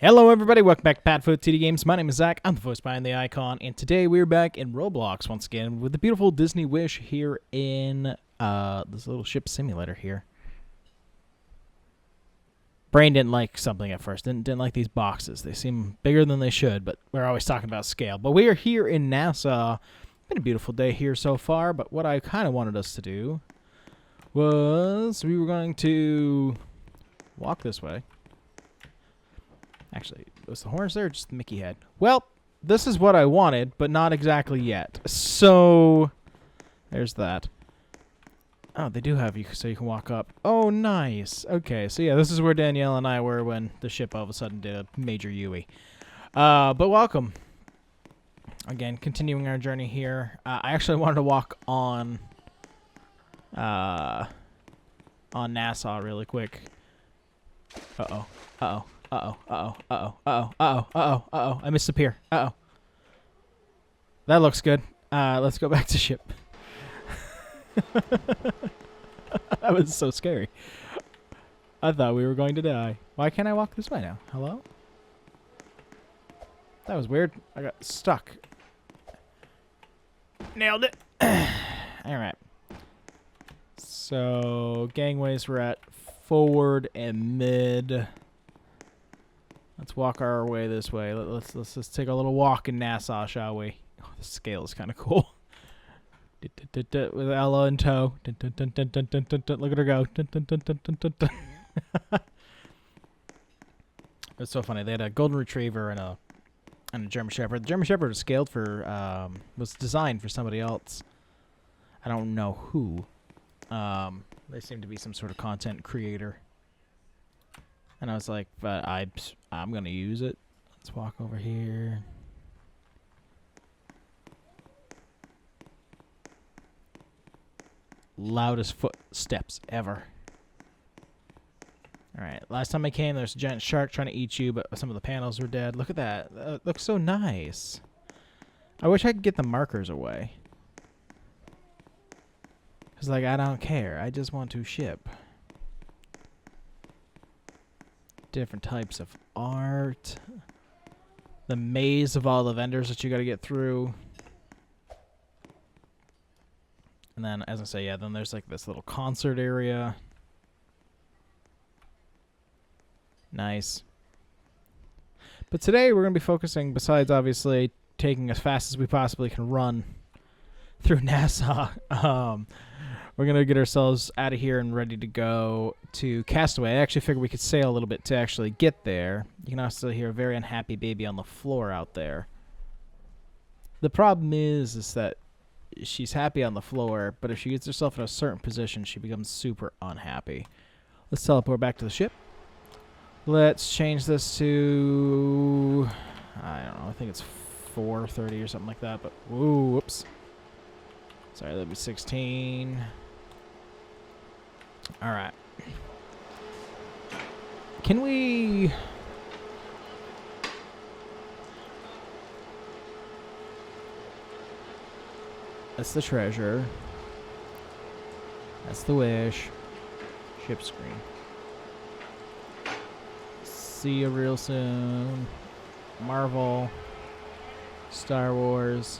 Hello everybody, welcome back to PadFootTD Games. My name is Zach, I'm the voice behind the icon, and today we're back in Roblox once again with the beautiful Disney Wish here in this little ship simulator here. Brain didn't like something at first, didn't like these boxes. They seem bigger than they should, but we're always talking about scale. But we are here in Nassau. Been a beautiful day here so far, but what I kind of wanted us to do was we were going to walk this way. Actually, was the horns there or just the Mickey head? Well, this is what I wanted, but not exactly yet. So, there's that. Oh, they do have you so you can walk up. Oh, nice. Okay, so yeah, this is where Danielle and I were when the ship all of a sudden did a major UE. But welcome. Again, continuing our journey here. I actually wanted to walk on Nassau really quick. Uh-oh. Uh-oh. Uh-oh, uh-oh, uh-oh, uh-oh, uh-oh, uh-oh, uh-oh. I missed a pier. Uh-oh. That looks good. Let's go back to ship. That was so scary. I thought we were going to die. Why can't I walk this way now? Hello? That was weird. I got stuck. Nailed it. Alright. So, gangways we're at forward and mid. Let's walk our way this way. Let's just take a little walk in Nassau, shall we? Oh, the scale is kind of cool. With Ella in tow. Look at her go. It's so funny. They had a golden retriever and a German Shepherd. The German Shepherd was scaled for was designed for somebody else. I don't know who. They seem to be some sort of content creator. And I was like, but I'm going to use it. Let's walk over here. Loudest footsteps ever. Alright, last time I came, there's a giant shark trying to eat you, but some of the panels were dead. Look at that. That looks so nice. I wish I could get the markers away. Because, like, I don't care. I just want to ship. Different types of art. The maze of all the vendors that you got to get through. And then, as I say, yeah, then there's like this little concert area. Nice. But today we're going to be focusing, besides obviously taking as fast as we possibly can run through Nassau, we're going to get ourselves out of here and ready to go to Castaway. I actually figured we could sail a little bit to actually get there. You can also hear a very unhappy baby on the floor out there. The problem is that she's happy on the floor, but if she gets herself in a certain position, she becomes super unhappy. Let's teleport back to the ship. Let's change this to, I don't know, I think it's 4:30 or something like that, but whoops. Sorry, that'd be 16. All right. Can we... That's the treasure. That's the wish. Ship screen. See you real soon. Marvel. Star Wars.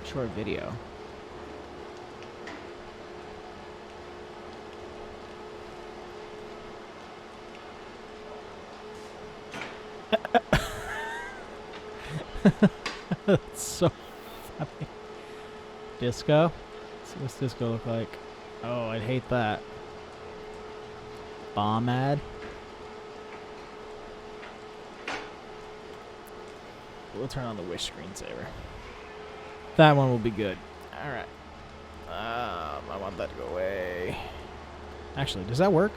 Short video. That's so funny. Disco? Let's see what's disco look like. Oh, I'd hate that. Bomb ad? We'll turn on the wish screensaver. That one will be good. Alright. I want that to go away. Actually, does that work?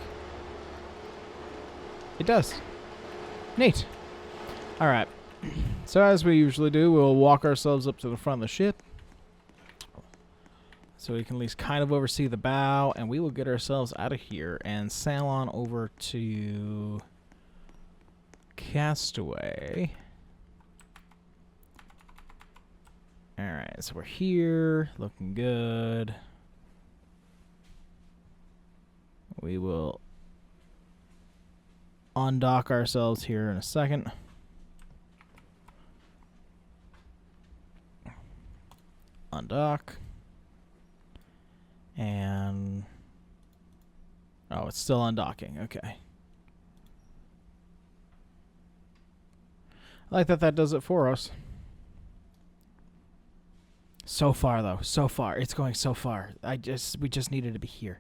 It does. Neat. Alright. So as we usually do, we'll walk ourselves up to the front of the ship. So we can at least kind of oversee the bow. And we will get ourselves out of here and sail on over to Castaway. Alright, so we're here, looking good. We will undock ourselves here in a second. Undock. And... oh, it's still undocking. Okay. I like that that does it for us. So far, though. So far. It's going so far. We just needed to be here.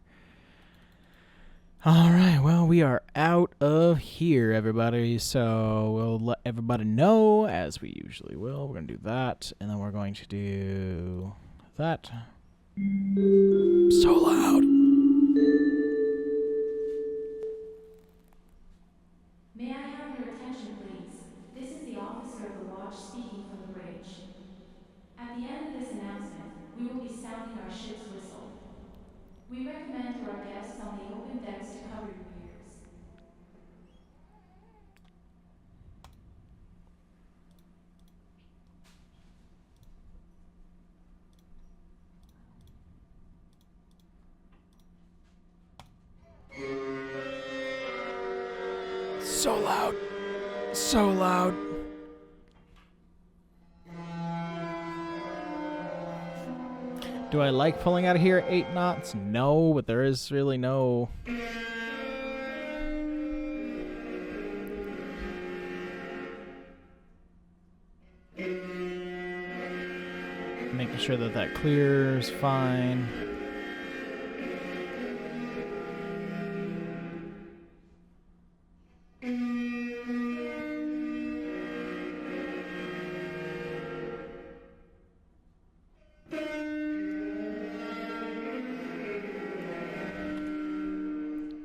All right. Well, we are out of here, everybody. So we'll let everybody know, as we usually will. We're going to do that. And then we're going to do that. So loud. May I have your attention, please? This is the officer of the watch speaking from the bridge. At the end of this announcement, we will be sounding our ship's whistle. We recommend to our guests on the open decks to cover your ears. So loud. So loud. Do I like pulling out of here at 8 knots? No, but there is really no... making sure that that clears fine.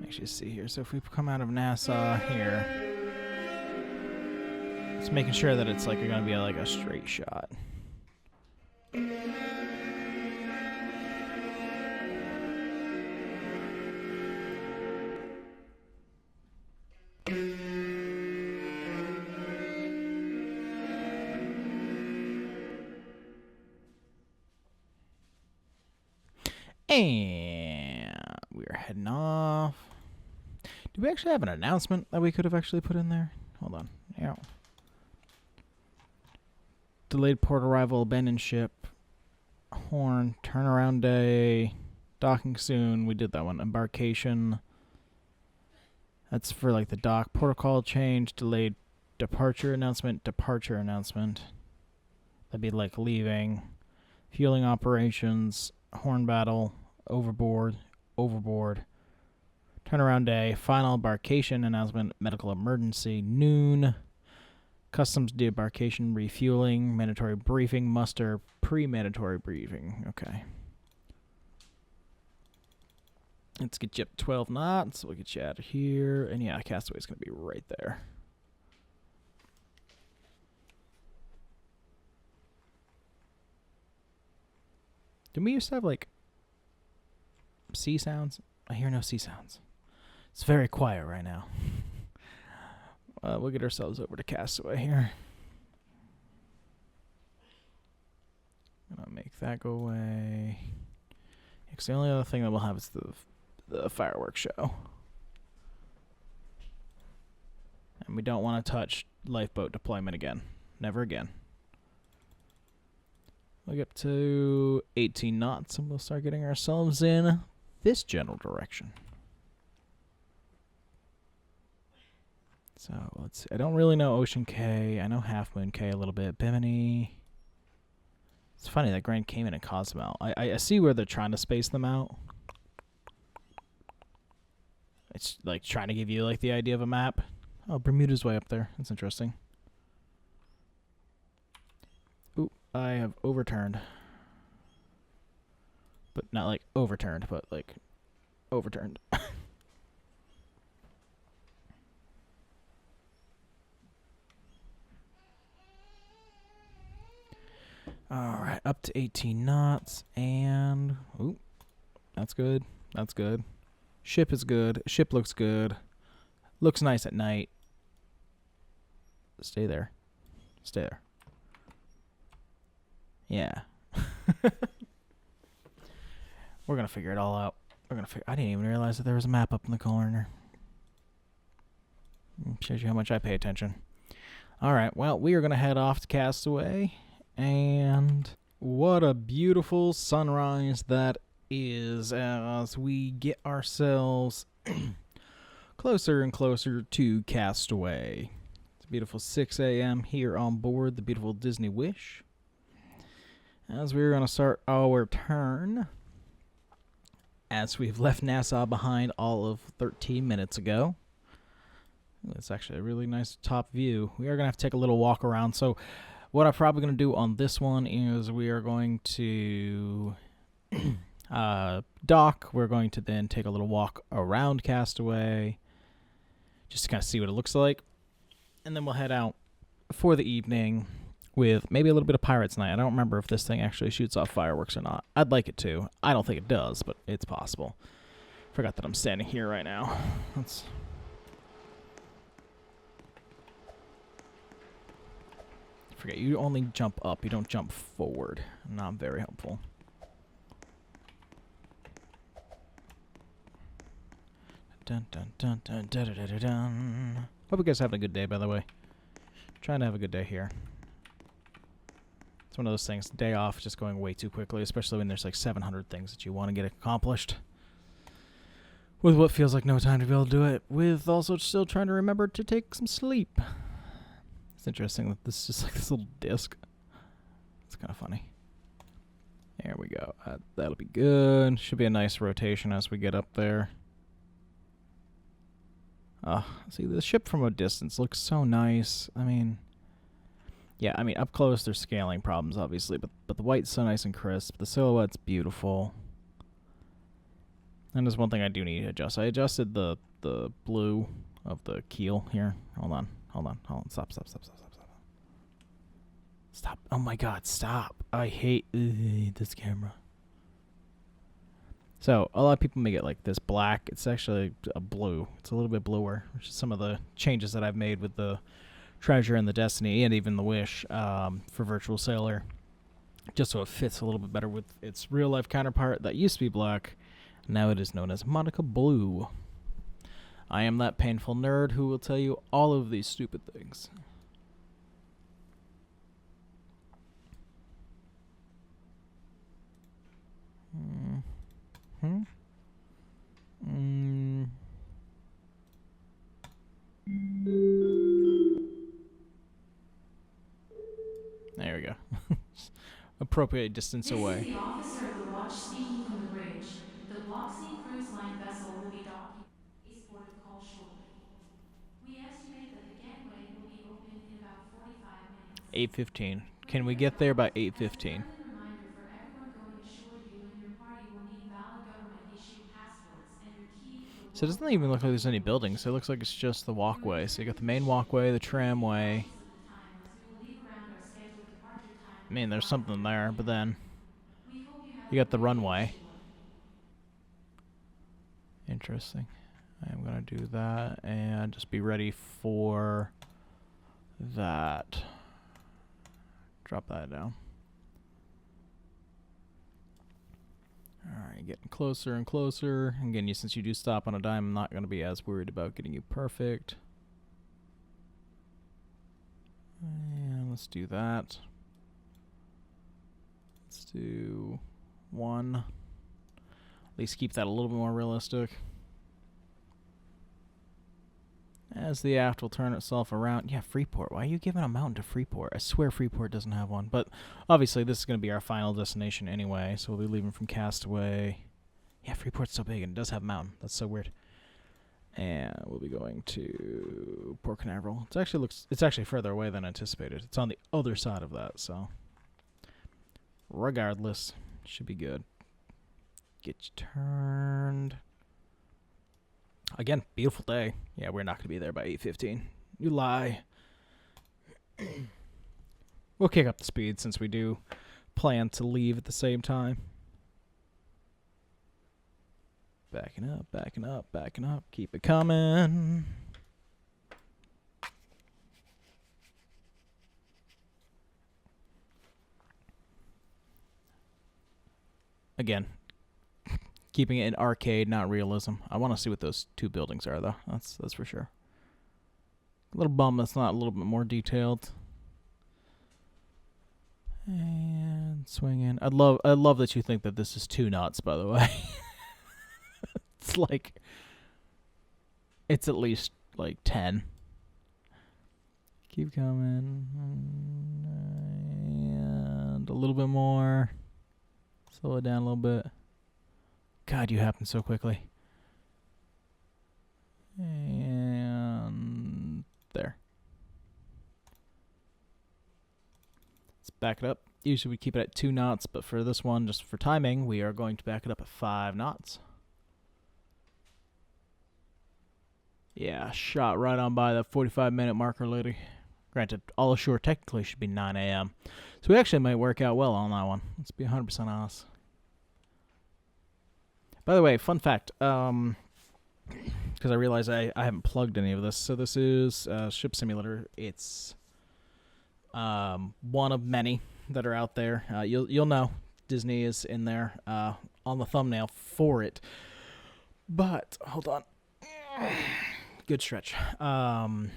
Actually, see here. So if we come out of Nassau here, it's making sure that it's like going to be like a straight shot. And we're heading off. Do we actually have an announcement that we could have actually put in there? Hold on. Yeah. Delayed port arrival, abandoned ship, horn, turnaround day, docking soon. We did that one. Embarkation. That's for like the dock. Protocol change, delayed departure announcement, departure announcement. That'd be like leaving. Fueling operations, horn battle, overboard, overboard. Turnaround day, final embarkation announcement, medical emergency, noon. Customs debarkation, refueling, mandatory briefing, muster, pre-mandatory briefing. Okay. Let's get you up to 12 knots. We'll get you out of here. And yeah, Castaway's going to be right there. Didn't we used to have, like, sea sounds? I hear no sea sounds. It's very quiet right now. We'll get ourselves over to Castaway here. I'm going to make that go away. Because the only other thing that we'll have is the fireworks show. And we don't want to touch lifeboat deployment again. Never again. We'll get to 18 knots and we'll start getting ourselves in this general direction. So let's see. I don't really know Ocean Cay. I know Half Moon Cay a little bit. Bimini. It's funny that Grand Cayman and Cozumel. I see where they're trying to space them out. It's like trying to give you like the idea of a map. Oh, Bermuda's way up there. That's interesting. Ooh, I have overturned. But not like overturned, but like overturned. Alright, up to 18 knots, and... ooh, that's good. That's good. Ship is good. Ship looks good. Looks nice at night. Stay there. Stay there. Yeah. We're gonna figure it all out. We're gonna figure... I didn't even realize that there was a map up in the corner. Shows you how much I pay attention. Alright, well, we are going to head off to Castaway. And what a beautiful sunrise that is as we get ourselves closer and closer to Castaway. It's a beautiful 6 a.m. here on board the beautiful Disney Wish. As we're going to start our turn, as we've left Nassau behind all of 13 minutes ago. It's actually a really nice top view. We are going to have to take a little walk around. So what I'm probably going to do on this one is we are going to dock. We're going to then take a little walk around Castaway just to kind of see what it looks like. And then we'll head out for the evening with maybe a little bit of Pirates Night. I don't remember if this thing actually shoots off fireworks or not. I'd like it to. I don't think it does, but it's possible. Forgot that I'm standing here right now. Forget, you only jump up. You don't jump forward. Not very helpful. Dun dun dun dun dun dun dun dun. Hope you guys are having a good day, by the way. Trying to have a good day here. It's one of those things, day off just going way too quickly, especially when there's like 700 things that you want to get accomplished. With what feels like no time to be able to do it. With also still trying to remember to take some sleep. It's interesting that this is just like this little disc. It's kind of funny. There we go. That'll be good. Should be a nice rotation as we get up there. See, the ship from a distance looks so nice. I mean, yeah, I mean, up close there's scaling problems, obviously, but the white's so nice and crisp. The silhouette's beautiful. And there's one thing I do need to adjust. I adjusted the blue of the keel here. Hold on. Stop. Stop. Oh my god, stop. I hate this camera. So, a lot of people make it like this black. It's actually a blue. It's a little bit bluer, which is some of the changes that I've made with the Treasure and the Destiny and even the Wish for Virtual Sailor. Just so it fits a little bit better with its real-life counterpart that used to be black. Now it is known as Monica Blue. I am that painful nerd who will tell you all of these stupid things. There we go. Appropriate distance away. This is the officer of the watch speaking from the bridge. The Bloxy Cruise Line vessel will be docking at the port of call shortly. We estimate that the gangway will be open in about 45 minutes. 8:15. Can we get there by 8:15? Reminder for everyone going ashore, you and your party will need valid government-issued passports and your key to the So it doesn't even look like there's any buildings. It looks like it's just the walkway. So you got the main walkway, the tramway. I mean, there's something there, but then you got the runway. Interesting. I'm going to do that and just be ready for that. Drop that down. Alright, getting closer and closer. Again, since you do stop on a dime, I'm not going to be as worried about getting you perfect. And let's do that. Let's do 1. At least keep that a little bit more realistic. As the aft will turn itself around. Yeah, Freeport. Why are you giving a mountain to Freeport? I swear Freeport doesn't have one. But obviously this is going to be our final destination anyway. So we'll be leaving from Castaway. Yeah, Freeport's so big and it does have a mountain. That's so weird. And we'll be going to Port Canaveral. It's actually further away than anticipated. It's on the other side of that, so regardless, should be good. Get you turned. Again, beautiful day. Yeah, we're not going to be there by 8:15. You lie. We'll kick up the speed since we do plan to leave at the same time. Backing up, backing up, backing up. Keep it coming. Again, keeping it in arcade, not realism. I want to see what those two buildings are, though. That's for sure. A little bum that's not a little bit more detailed. And swing in. I love that you think that this is 2 knots, by the way. It's like, it's at least like 10. Keep coming. And a little bit more. Slow it down a little bit. God, you happen so quickly. And there. Let's back it up. Usually we keep it at 2 knots, but for this one, just for timing, we are going to back it up at 5 knots. Yeah, shot right on by that 45-minute marker, lady. Granted, all ashore technically should be 9 a.m. So we actually might work out well on that one. Let's be 100% honest. By the way, fun fact, because I realize I haven't plugged any of this. So this is Ship Simulator. It's one of many that are out there. You'll know Disney is in there on the thumbnail for it. But hold on, good stretch. One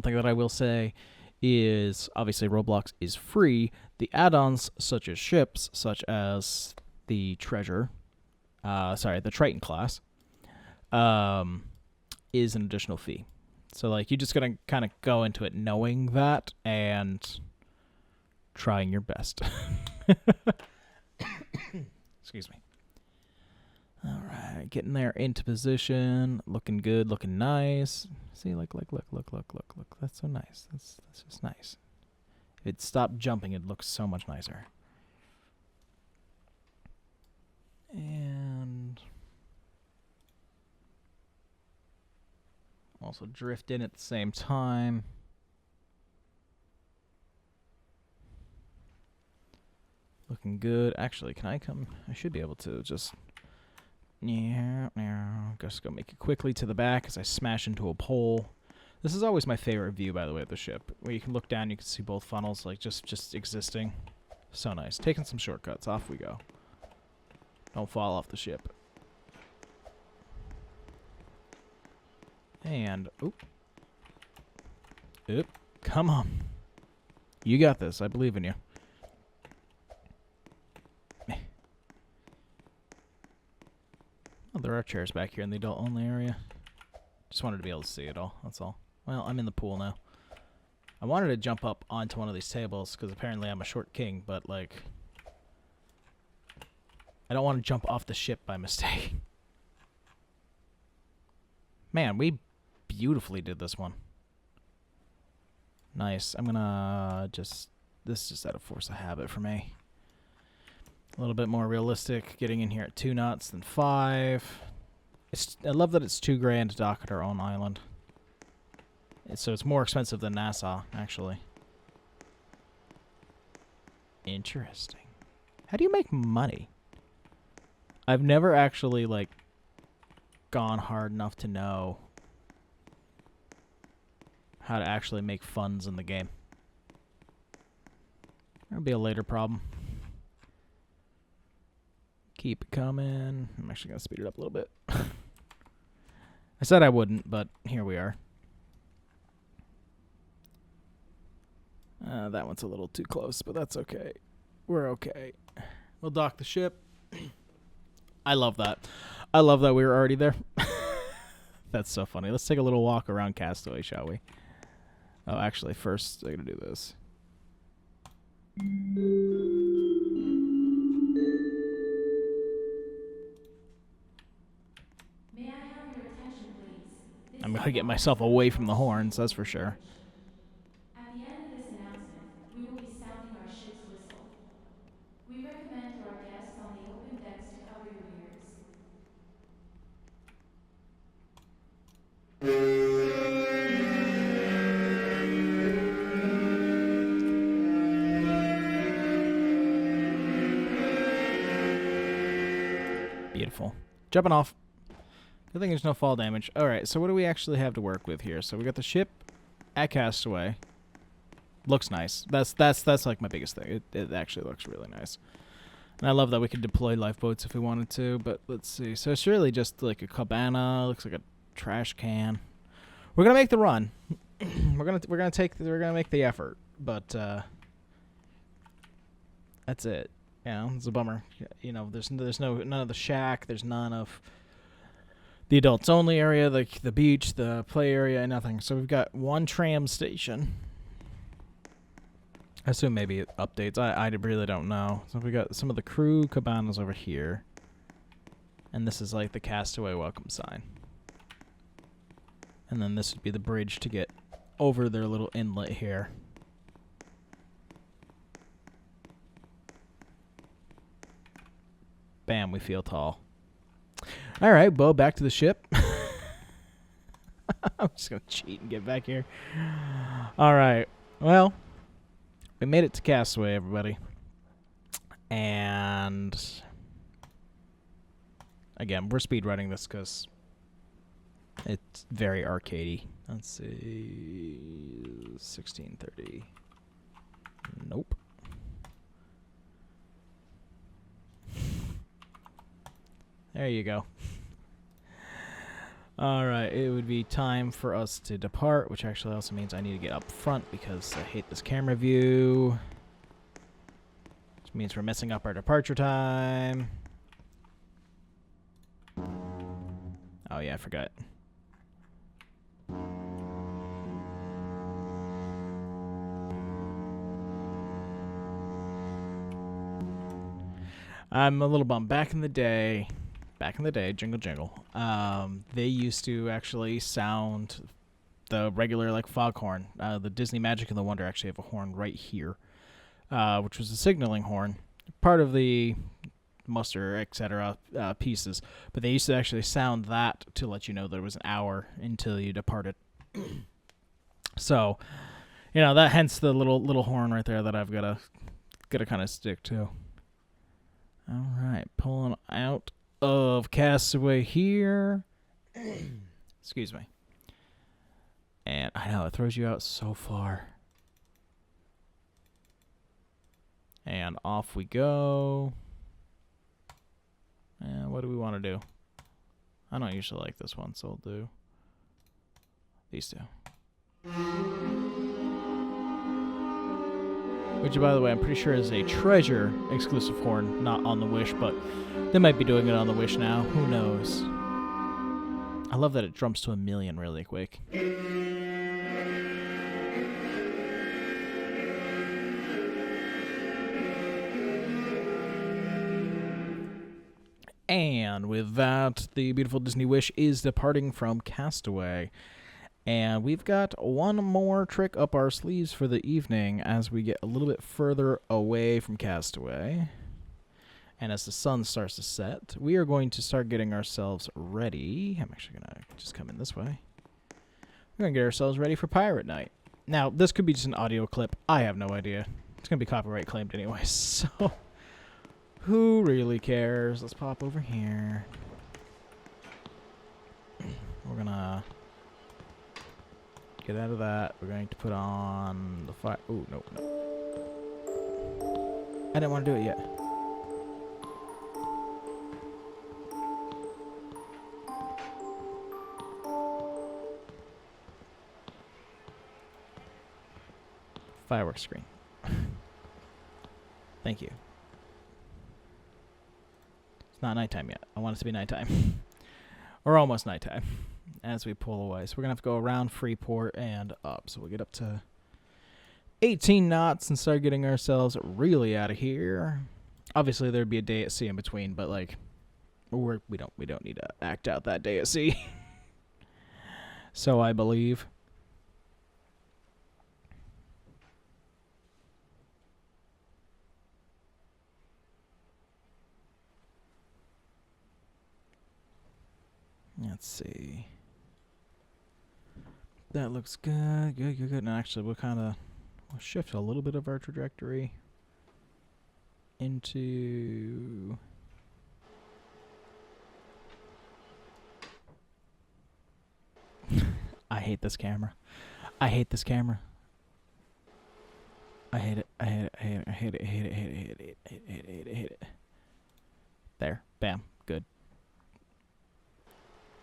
thing that I will say is obviously Roblox is free. The add-ons such as ships, such as the Treasure, the Triton class, is an additional fee. So like you just gotta kind of go into it knowing that and trying your best. Excuse me. All right, getting there into position, looking good, looking nice. See, look. That's so nice. That's just nice. If it stopped jumping, it looks so much nicer. And also drift in at the same time. Looking good. Actually, can I come? I should be able to just... Yeah, just go make it quickly to the back as I smash into a pole. This is always my favorite view, by the way, of the ship. Where you can look down, you can see both funnels, like, just existing. So nice. Taking some shortcuts. Off we go. Don't fall off the ship. And, oop. Come on. You got this. I believe in you. Oh, there are chairs back here in the adult-only area. Just wanted to be able to see it all, that's all. Well, I'm in the pool now. I wanted to jump up onto one of these tables, because apparently I'm a short king, but, like... I don't want to jump off the ship by mistake. Man, we beautifully did this one. Nice. I'm gonna just... This is just out of force of habit for me. A little bit more realistic, getting in here at 2 knots than 5. I love that it's $2,000 to dock at our own island. So it's more expensive than Nassau, actually. Interesting. How do you make money? I've never actually, like, gone hard enough to know how to actually make funds in the game. That'll be a later problem. Keep it coming. I'm actually going to speed it up a little bit. I said I wouldn't, but here we are. That one's a little too close, but that's okay. We're okay. We'll dock the ship. I love that. I love that we were already there. That's so funny. Let's take a little walk around Castaway, shall we? Oh, actually, first I gotta do this. May I have your attention, please? I'm gonna get myself away from the horns, that's for sure. At the end of this announcement, we will be sounding our ship's whistle. We recommend to our guests on the open decks to cover your ears. Beautiful. Jumping off. Good thing there's no fall damage. Alright, so what do we actually have to work with here? So we got the ship at Castaway. Looks nice. That's like my biggest thing. It actually looks really nice. And I love that we could deploy lifeboats if we wanted to, but let's see. So it's really just like a cabana, looks like a trash can. we're gonna make the run. we're gonna make the effort, but that's it. You know, it's a bummer. You know, there's none of the shack. There's none of the adults only area, like the beach, the play area, nothing. So we've got one tram station. I assume maybe it updates. I really don't know. So we got some of the crew cabanas over here, and this is like the Castaway welcome sign. And then this would be the bridge to get over their little inlet here. Bam, we feel tall. All right, well, back to the ship. I'm just going to cheat and get back here. All right, well, we made it to Castaway, everybody. And again, we're speedrunning this because it's very arcadey. Let's see, 1630. Nope. There you go. All right, it would be time for us to depart, which actually also means I need to get up front because I hate this camera view. Which means we're messing up our departure time. Oh yeah, I forgot. I'm a little bummed. Back in the day, jingle jingle, they used to actually sound the regular like foghorn. The Disney Magic and the Wonder actually have a horn right here, which was a signaling horn, part of the muster, etc. Pieces. But they used to actually sound that to let you know there was an hour until you departed. So, you know, that hence the little horn right there that I've gotta kind of stick to. All right, pulling out of Castaway here. Excuse me. And I know, it throws you out so far. And off we go. And what do we want to do? I don't usually like this one, so we'll do these two. Which, by the way, I'm pretty sure is a Treasure exclusive horn, not on the Wish, but they might be doing it on the Wish now. Who knows? I love that it jumps to 1,000,000 really quick. And with that, the beautiful Disney Wish is departing from Castaway. And we've got one more trick up our sleeves for the evening as we get a little bit further away from Castaway. And as the sun starts to set, we are going to start getting ourselves ready. I'm actually going to just come in this way. We're going to get ourselves ready for Pirate Night. Now, this could be just an audio clip. I have no idea. It's going to be copyright claimed anyway, so who really cares? Let's pop over here. We're going to get out of that. We're going to put on the fire. Oh, no. I didn't want to do it yet. Firework screen. Thank you. It's not nighttime yet. I want it to be nighttime. Or almost nighttime as we pull away. So we're going to have to go around Freeport and up. So we'll get up to 18 knots and start getting ourselves really out of here. Obviously, there'd be a day at sea in between, but like we don't need to act out that day at sea. So I believe. Let's see. That looks good. Good. And actually, we'll shift a little bit of our trajectory into... I hate this camera. I hate this camera. I hate it. I hate it. I hate it. I hate it. I hate it. I hate it. I hate it. I hate it. I hate it. There. Bam. Good.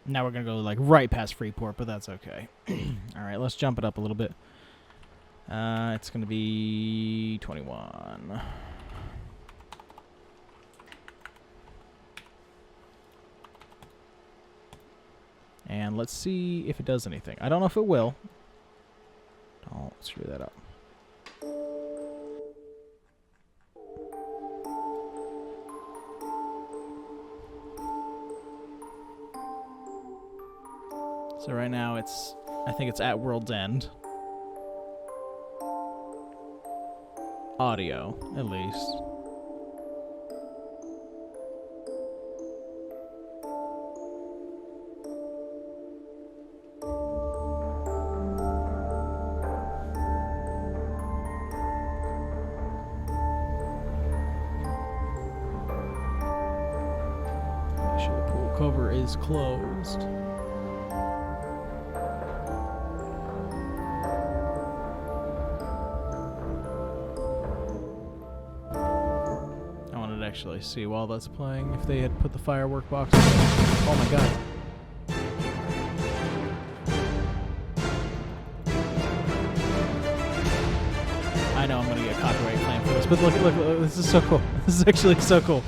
Now we're going to go like right past Freeport, but that's okay. All right, let's jump it up a little bit. It's going to be 21. And let's see if it does anything. I don't know if it will. Don't screw that up. So right now I think it's at World's End. Audio, at least. Make sure the pool cover is closed. Actually see while that's playing if they had put the firework box in there. Oh my god. I know I'm gonna get a copyright claim for this, but look, this is so cool. This is actually so cool.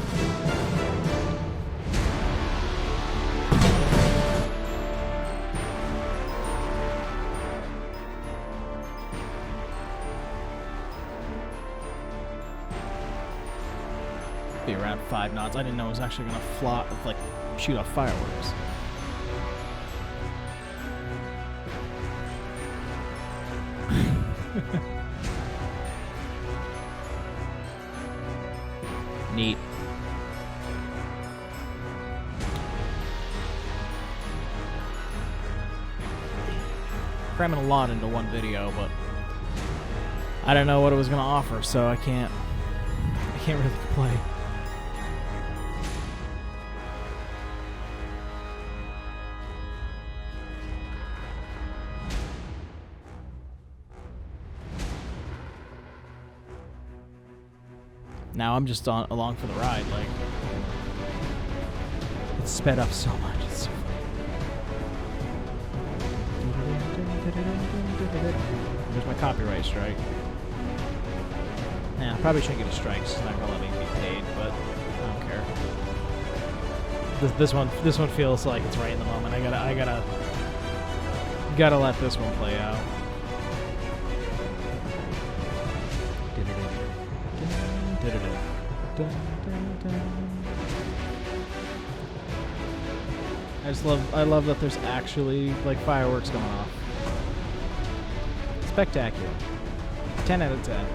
Be around 5 knots. I didn't know it was actually gonna fly, like, shoot off fireworks. Neat. Cramming a lot into one video, but I don't know what it was gonna offer, so I can't really play. Now I'm just along for the ride, like, it's sped up so much. It's so funny. There's my copyright strike. Yeah, I probably shouldn't get a strike. It's not gonna let me be paid, but I don't care. This one feels like it's right in the moment. I gotta let this one play out. I love that there's actually like fireworks going off. Spectacular. 10 out of 10.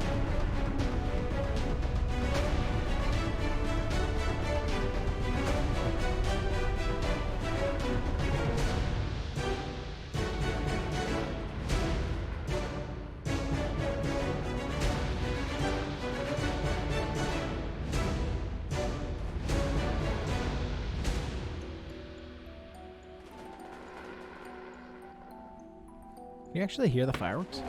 Can you actually hear the fireworks?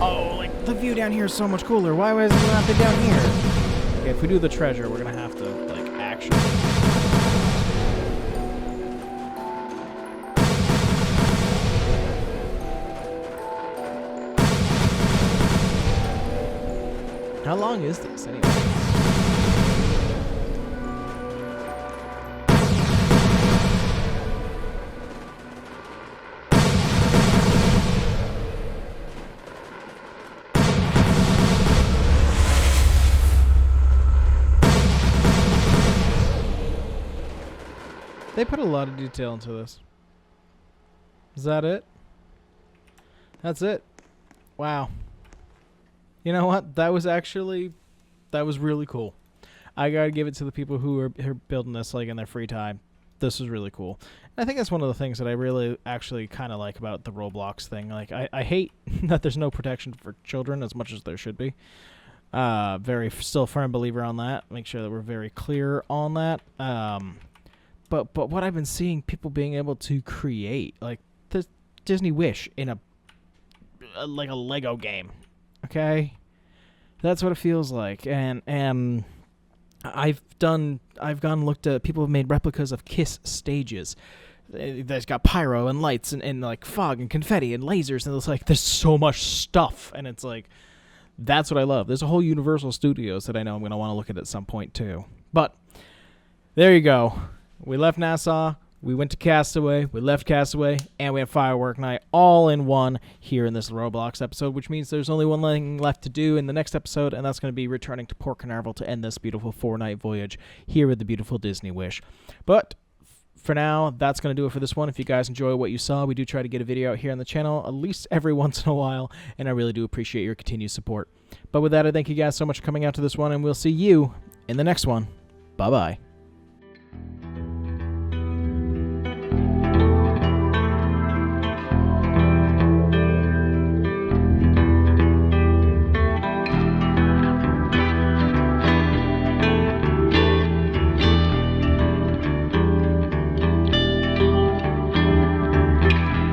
Oh, like, the view down here is so much cooler. Why was it not down here? Okay, if we do the treasure, we're gonna have to, like, actually... How long is this, anyway? They put a lot of detail into this. Is that it? That's it. Wow. You know what? That was really cool. I gotta give it to the people who are building this like in their free time. This was really cool. And I think that's one of the things that I really actually kind of like about the Roblox thing. Like I hate that there's no protection for children as much as there should be. Still firm believer on that. Make sure that we're very clear on that. But what I've been seeing people being able to create, like the Disney Wish in a Lego game, okay, that's what it feels like, and I've gone and looked at, people have made replicas of Kiss stages. There's got pyro and lights and like fog and confetti and lasers, and it's like there's so much stuff, and it's like that's what I love. There's a whole Universal Studios that I know I'm going to want to look at some point too. But there you go. We left Nassau, we went to Castaway, we left Castaway, and we have Firework Night all in one here in this Roblox episode, which means there's only one thing left to do in the next episode, and that's going to be returning to Port Canaveral to end this beautiful 4-night voyage here with the beautiful Disney Wish. But for now, that's going to do it for this one. If you guys enjoy what you saw, we do try to get a video out here on the channel at least every once in a while, and I really do appreciate your continued support. But with that, I thank you guys so much for coming out to this one, and we'll see you in the next one. Bye-bye.